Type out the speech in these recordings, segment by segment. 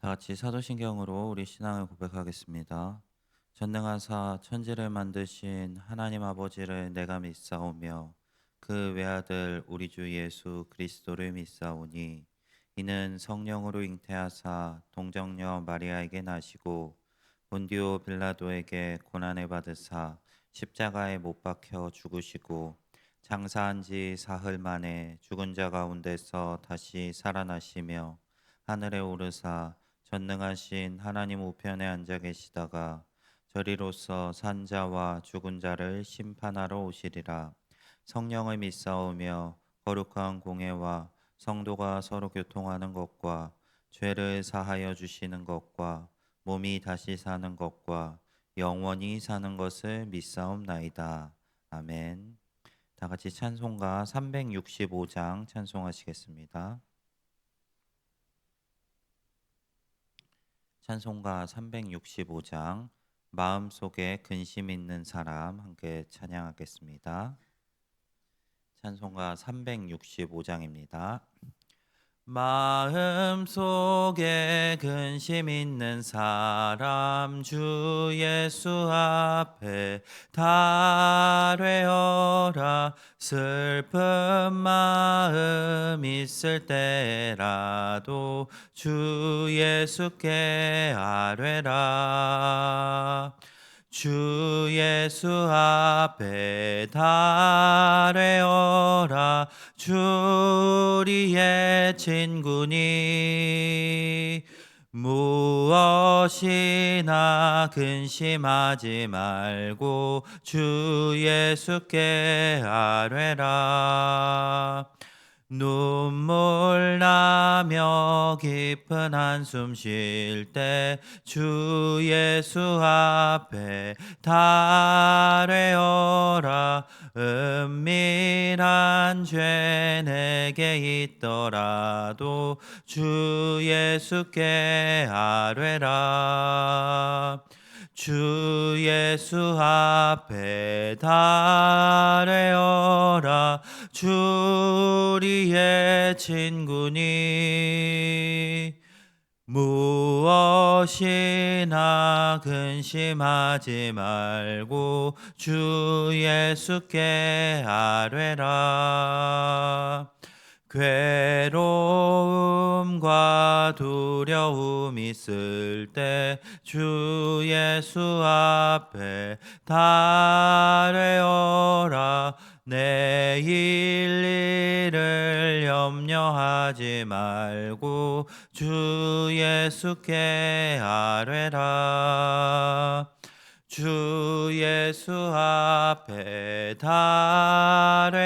다 같이 사도신경으로 우리 신앙을 고백하겠습니다. 전능하사 천지를 만드신 하나님 아버지를 내가 믿사오며 그 외아들 우리 주 예수 그리스도를 믿사오니 이는 성령으로 잉태하사 동정녀 마리아에게 나시고 본디오 빌라도에게 고난을 받으사 십자가에 못 박혀 죽으시고 장사한 지 사흘 만에 죽은 자 가운데서 다시 살아나시며 하늘에 오르사 전능하신 하나님 우편에 앉아 계시다가 저리로서 산자와 죽은 자를 심판하러 오시리라. 성령을 믿사오며 거룩한 공회와 성도가 서로 교통하는 것과 죄를 사하여 주시는 것과 몸이 다시 사는 것과 영원히 사는 것을 믿사옵나이다. 아멘. 다 같이 찬송가 365장 찬송하시겠습니다. 찬송가 365장 마음속에 근심 있는 사람 함께 찬양하겠습니다. 찬송가 365장입니다. 마음속에 근심 있는 사람 주 예수 앞에 달회어라. 슬픈 마음 있을 때라도 주 예수께 아뢰라. 주 예수 앞에 달회어라. 주 우리의 친구니 무엇이나 근심하지 말고 주 예수께 아뢰라. 눈물 나며 깊은 한숨 쉴 때 주 예수 앞에 달회어라. 은밀한 죄 내게 있더라도 주 예수께 아뢰라. 주 예수 앞에 달회어라. 주 우리의 친구니 무엇이나 근심하지 말고 주 예수께 아뢰라. 괴로움과 두려움 있을 때 주 예수 앞에 달회어라. 내일 일을 염려하지 말고 주 예수께 아뢰라. 주 예수 앞에 달회어라.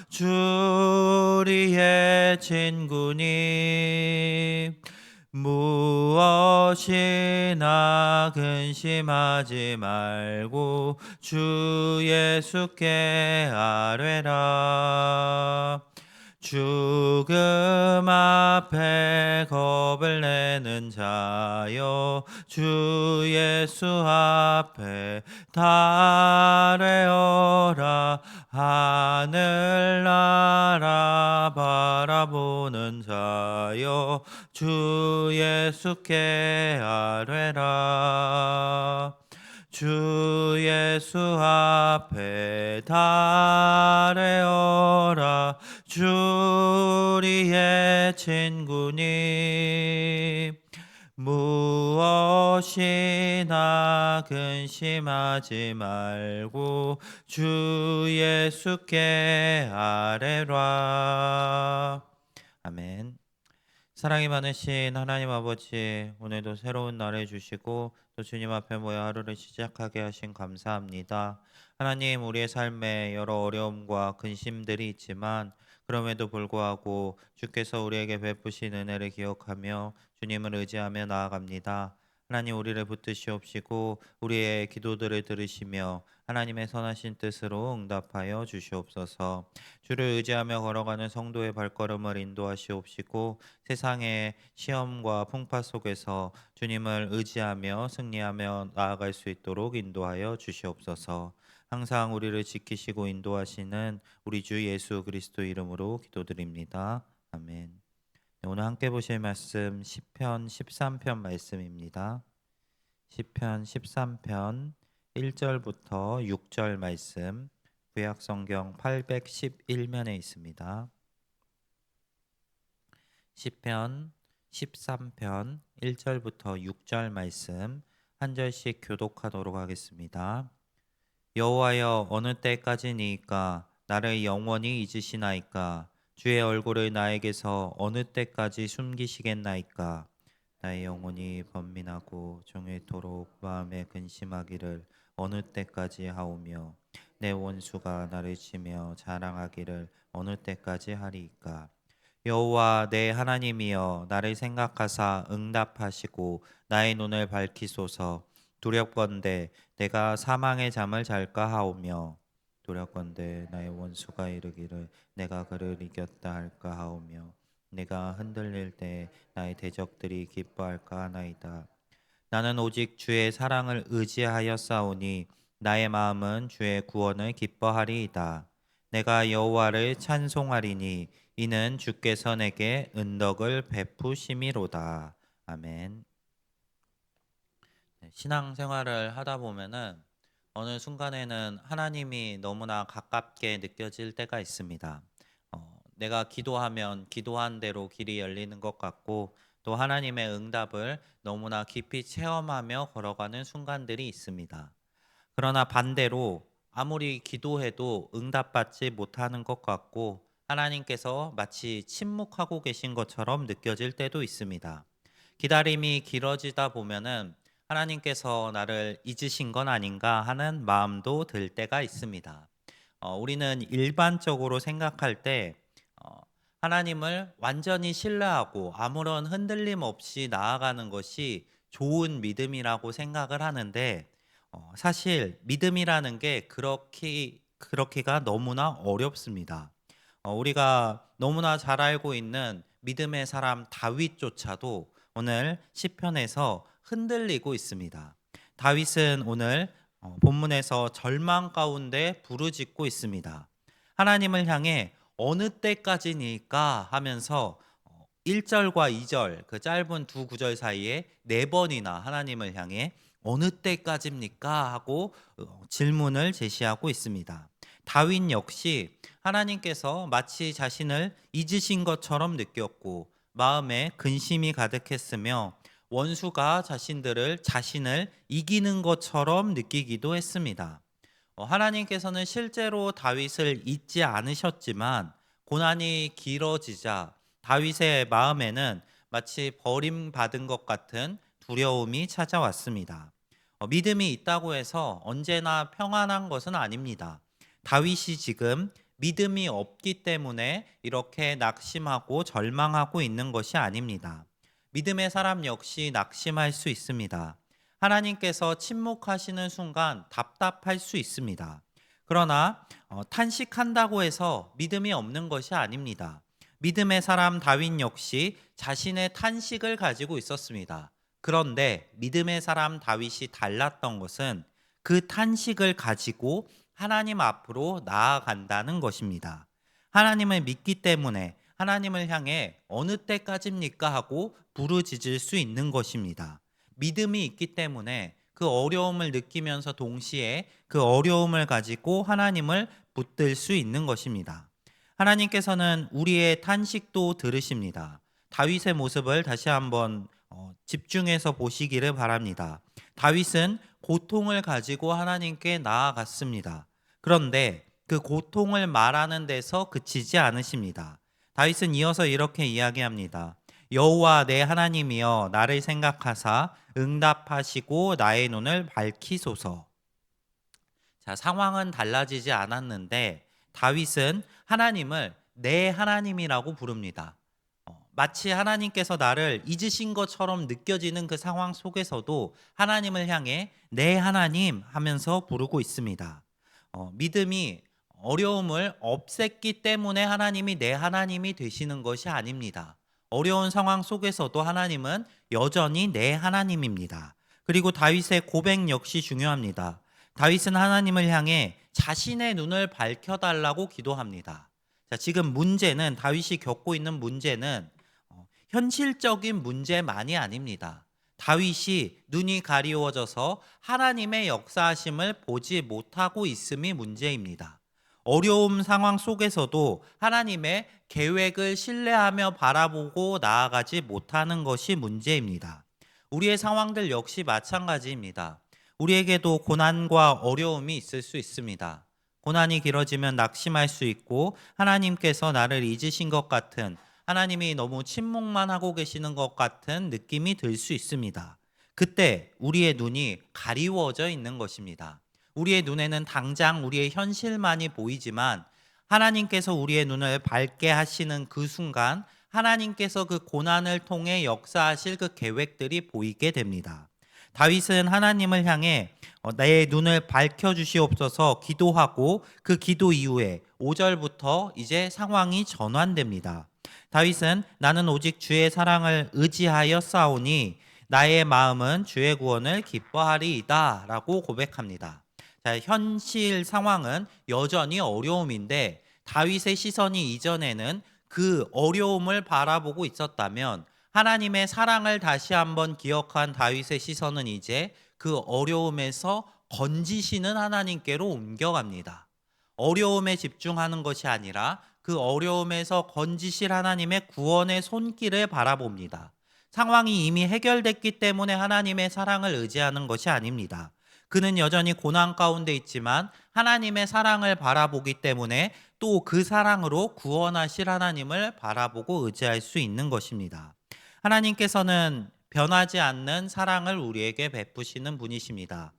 주 우리의 친구니 무엇이나 근심하지 말고 주 예수께 아뢰라. 죽음 앞에 겁을 내는 자여 주 예수 앞에 달회어라. 하늘나라 바라보는 자여 주 예수께 아뢰라. 주 예수 앞에 달회어라. 주 우리의 친구니 무엇이나 근심하지 말고 주 예수께 아뢰라. 아멘. 사랑이 많으신 하나님 아버지, 오늘도 새로운 날을 주시고 또 주님 앞에 모여 하루를 시작하게 하신 감사합니다. 하나님, 우리의 삶에 여러 어려움과 근심들이 있지만 그럼에도 불구하고 주께서 우리에게 베푸신 은혜를 기억하며 주님을 의지하며 나아갑니다. 하나님, 우리를 붙드시옵시고 우리의 기도들을 들으시며 하나님의 선하신 뜻으로 응답하여 주시옵소서. 주를 의지하며 걸어가는 성도의 발걸음을 인도하시옵시고 세상의 시험과 풍파 속에서 주님을 의지하며 승리하며 나아갈 수 있도록 인도하여 주시옵소서. 항상 우리를 지키시고 인도하시는 우리 주 예수 그리스도 이름으로 기도드립니다. 아멘. 오늘 함께 보실 말씀 시편 13편 말씀입니다. 시편 13편 1절부터 6절 말씀 구약 성경 811면에 있습니다. 시편 13편 1절부터 6절 말씀 한 절씩 교독하도록 하겠습니다. 여호와여, 어느 때까지니까 나를 영원히 잊으시나이까? 주의 얼굴을 나에게서 어느 때까지 숨기시겠나이까? 나의 영혼이 번민하고 종일토록 마음에 근심하기를 어느 때까지 하오며 내 원수가 나를 치며 자랑하기를 어느 때까지 하리이까? 여호와 내 하나님이여, 나를 생각하사 응답하시고 나의 눈을 밝히소서. 두렵건대 내가 사망의 잠을 잘까 하오며 두렵건대 나의 원수가 이르기를 내가 그를 이겼다 할까 하오며 내가 흔들릴 때 나의 대적들이 기뻐할까 하나이다. 나는 오직 주의 사랑을 의지하여 싸우니 나의 마음은 주의 구원을 기뻐하리이다. 내가 여호와를 찬송하리니 이는 주께서 내게 은덕을 베푸심이로다. 아멘. 신앙생활을 하다 보면은 어느 순간에는 하나님이 너무나 가깝게 느껴질 때가 있습니다. 내가 기도하면 기도한 대로 길이 열리는 것 같고 또 하나님의 응답을 너무나 깊이 체험하며 걸어가는 순간들이 있습니다. 그러나 반대로 아무리 기도해도 응답받지 못하는 것 같고 하나님께서 마치 침묵하고 계신 것처럼 느껴질 때도 있습니다. 기다림이 길어지다 보면은 하나님께서 나를 잊으신 건 아닌가 하는 마음도 들 때가 있습니다. 우리는 일반적으로 생각할 때 하나님을 완전히 신뢰하고 아무런 흔들림 없이 나아가는 것이 좋은 믿음이라고 생각을 하는데 사실 믿음이라는 게 그렇게가 너무나 어렵습니다. 우리가 너무나 잘 알고 있는 믿음의 사람 다윗조차도 오늘 시편에서 흔들리고 있습니다. 다윗은 오늘 본문에서 절망 가운데 부르짖고 있습니다. 하나님을 향해 어느 때까지니까 하면서 1절과 2절 그 짧은 두 구절 사이에 네 번이나 하나님을 향해 어느 때까지입니까? 하고 질문을 제시하고 있습니다. 다윗 역시 하나님께서 마치 자신을 잊으신 것처럼 느꼈고 마음에 근심이 가득했으며 원수가 자신을 이기는 것처럼 느끼기도 했습니다. 하나님께서는 실제로 다윗을 잊지 않으셨지만 고난이 길어지자 다윗의 마음에는 마치 버림받은 것 같은 두려움이 찾아왔습니다. 믿음이 있다고 해서 언제나 평안한 것은 아닙니다. 다윗이 지금 믿음이 없기 때문에 이렇게 낙심하고 절망하고 있는 것이 아닙니다. 믿음의 사람 역시 낙심할 수 있습니다. 하나님께서 침묵하시는 순간 답답할 수 있습니다. 그러나 탄식한다고 해서 믿음이 없는 것이 아닙니다. 믿음의 사람 다윗 역시 자신의 탄식을 가지고 있었습니다. 그런데 믿음의 사람 다윗이 달랐던 것은 그 탄식을 가지고 하나님 앞으로 나아간다는 것입니다. 하나님을 믿기 때문에 하나님을 향해 어느 때까지입니까 하고 부르짖을 수 있는 것입니다. 믿음이 있기 때문에 그 어려움을 느끼면서 동시에 그 어려움을 가지고 하나님을 붙들 수 있는 것입니다. 하나님께서는 우리의 탄식도 들으십니다. 다윗의 모습을 다시 한번 집중해서 보시기를 바랍니다. 다윗은 고통을 가지고 하나님께 나아갔습니다. 그런데 그 고통을 말하는 데서 그치지 않으십니다. 다윗은 이어서 이렇게 이야기합니다. 여호와 내 하나님이여, 나를 생각하사 응답하시고 나의 눈을 밝히소서. 자, 상황은 달라지지 않았는데 다윗은 하나님을 내 하나님이라고 부릅니다. 마치 하나님께서 나를 잊으신 것처럼 느껴지는 그 상황 속에서도 하나님을 향해 내 하나님 하면서 부르고 있습니다. 믿음이 어려움을 없앴기 때문에 하나님이 내 하나님이 되시는 것이 아닙니다. 어려운 상황 속에서도 하나님은 여전히 내 하나님입니다. 그리고 다윗의 고백 역시 중요합니다. 다윗은 하나님을 향해 자신의 눈을 밝혀달라고 기도합니다. 자, 지금 다윗이 겪고 있는 문제는 현실적인 문제만이 아닙니다. 다윗이 눈이 가리워져서 하나님의 역사하심을 보지 못하고 있음이 문제입니다. 어려움 상황 속에서도 하나님의 계획을 신뢰하며 바라보고 나아가지 못하는 것이 문제입니다. 우리의 상황들 역시 마찬가지입니다. 우리에게도 고난과 어려움이 있을 수 있습니다. 고난이 길어지면 낙심할 수 있고 하나님께서 나를 잊으신 것 같은, 하나님이 너무 침묵만 하고 계시는 것 같은 느낌이 들 수 있습니다. 그때 우리의 눈이 가리워져 있는 것입니다. 우리의 눈에는 당장 우리의 현실만이 보이지만 하나님께서 우리의 눈을 밝게 하시는 그 순간 하나님께서 그 고난을 통해 역사하실 그 계획들이 보이게 됩니다. 다윗은 하나님을 향해 내 눈을 밝혀주시옵소서 기도하고 그 기도 이후에 5절부터 이제 상황이 전환됩니다. 다윗은 나는 오직 주의 사랑을 의지하여 싸우니 나의 마음은 주의 구원을 기뻐하리이다 라고 고백합니다. 자, 현실 상황은 여전히 어려움인데 다윗의 시선이 이전에는 그 어려움을 바라보고 있었다면 하나님의 사랑을 다시 한번 기억한 다윗의 시선은 이제 그 어려움에서 건지시는 하나님께로 옮겨갑니다. 어려움에 집중하는 것이 아니라 그 어려움에서 건지실 하나님의 구원의 손길을 바라봅니다. 상황이 이미 해결됐기 때문에 하나님의 사랑을 의지하는 것이 아닙니다. 그는 여전히 고난 가운데 있지만 하나님의 사랑을 바라보기 때문에 또 그 사랑으로 구원하실 하나님을 바라보고 의지할 수 있는 것입니다. 하나님께서는 변하지 않는 사랑을 우리에게 베푸시는 분이십니다.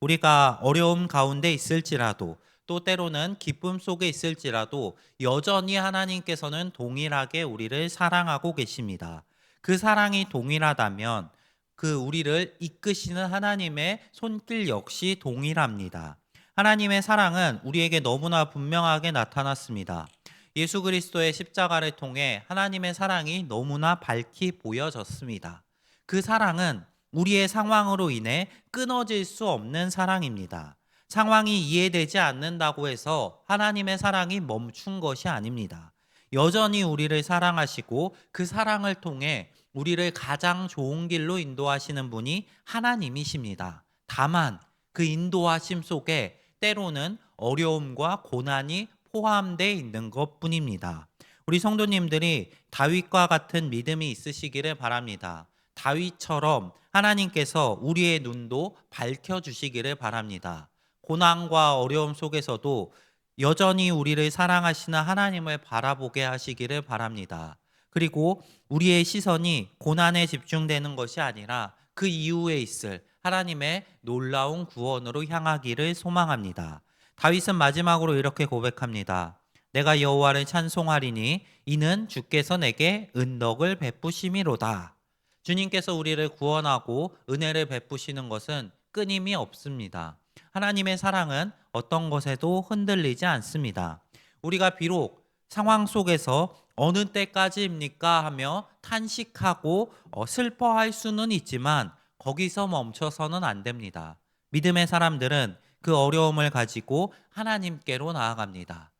우리가 어려움 가운데 있을지라도 또 때로는 기쁨 속에 있을지라도 여전히 하나님께서는 동일하게 우리를 사랑하고 계십니다. 그 사랑이 동일하다면 그 우리를 이끄시는 하나님의 손길 역시 동일합니다. 하나님의 사랑은 우리에게 너무나 분명하게 나타났습니다. 예수 그리스도의 십자가를 통해 하나님의 사랑이 너무나 밝히 보여졌습니다. 그 사랑은 우리의 상황으로 인해 끊어질 수 없는 사랑입니다. 상황이 이해되지 않는다고 해서 하나님의 사랑이 멈춘 것이 아닙니다. 여전히 우리를 사랑하시고 그 사랑을 통해 우리를 가장 좋은 길로 인도하시는 분이 하나님이십니다. 다만 그 인도하심 속에 때로는 어려움과 고난이 포함되어 있는 것뿐입니다. 우리 성도님들이 다윗과 같은 믿음이 있으시기를 바랍니다. 다윗처럼 하나님께서 우리의 눈도 밝혀주시기를 바랍니다. 고난과 어려움 속에서도 여전히 우리를 사랑하시는 하나님을 바라보게 하시기를 바랍니다. 그리고 우리의 시선이 고난에 집중되는 것이 아니라 그 이후에 있을 하나님의 놀라운 구원으로 향하기를 소망합니다. 다윗은 마지막으로 이렇게 고백합니다. 내가 여호와를 찬송하리니 이는 주께서 내게 은덕을 베푸심이로다. 주님께서 우리를 구원하고 은혜를 베푸시는 것은 끊임이 없습니다. 하나님의 사랑은 어떤 것에도 흔들리지 않습니다. 우리가 비록 상황 속에서 어느 때까지입니까 하며 탄식하고 슬퍼할 수는 있지만 거기서 멈춰서는 안 됩니다. 믿음의 사람들은 그 어려움을 가지고 하나님께로 나아갑니다.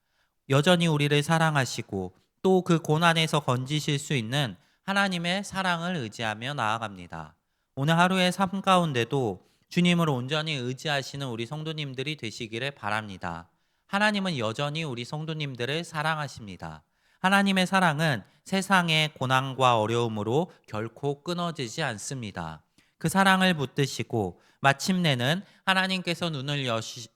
여전히 우리를 사랑하시고 또 그 고난에서 건지실 수 있는 하나님의 사랑을 의지하며 나아갑니다. 오늘 하루의 삶 가운데도 주님을 온전히 의지하시는 우리 성도님들이 되시기를 바랍니다. 하나님은 여전히 우리 성도님들을 사랑하십니다. 하나님의 사랑은 세상의 고난과 어려움으로 결코 끊어지지 않습니다. 그 사랑을 붙드시고 마침내는 하나님께서 눈을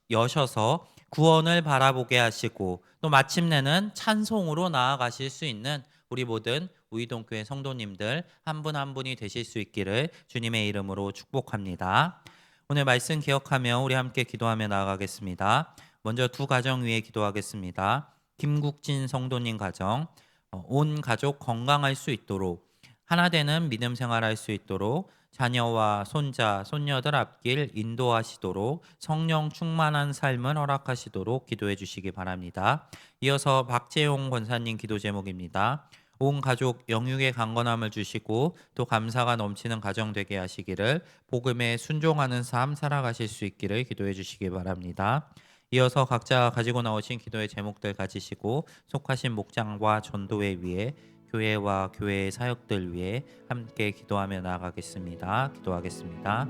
여셔서 구원을 바라보게 하시고 또 마침내는 찬송으로 나아가실 수 있는 우리 모든 우이동교회 성도님들 한 분 한 분이 되실 수 있기를 주님의 이름으로 축복합니다. 오늘 말씀 기억하며 우리 함께 기도하며 나아가겠습니다. 먼저 두 가정 위에 기도하겠습니다. 김국진 성도님 가정, 온 가족 건강할 수 있도록 하나 되는 믿음 생활할 수 있도록 자녀와 손자, 손녀들 앞길 인도하시도록 성령 충만한 삶을 허락하시도록 기도해 주시기 바랍니다. 이어서 박재용 권사님 기도 제목입니다. 온 가족 영육의 강건함을 주시고 또 감사가 넘치는 가정 되게 하시기를, 복음에 순종하는 삶 살아가실 수 있기를 기도해 주시기 바랍니다. 이어서 각자 가지고 나오신 기도의 제목들 가지시고 속하신 목장과 전도회 위에 교회와 교회의 사역들 위해 함께 기도하며 나아가겠습니다. 기도하겠습니다.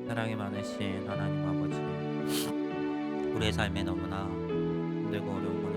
사랑이 많으신 하나님 아버지, 우리의 삶에 너무나 힘들고 어려운 건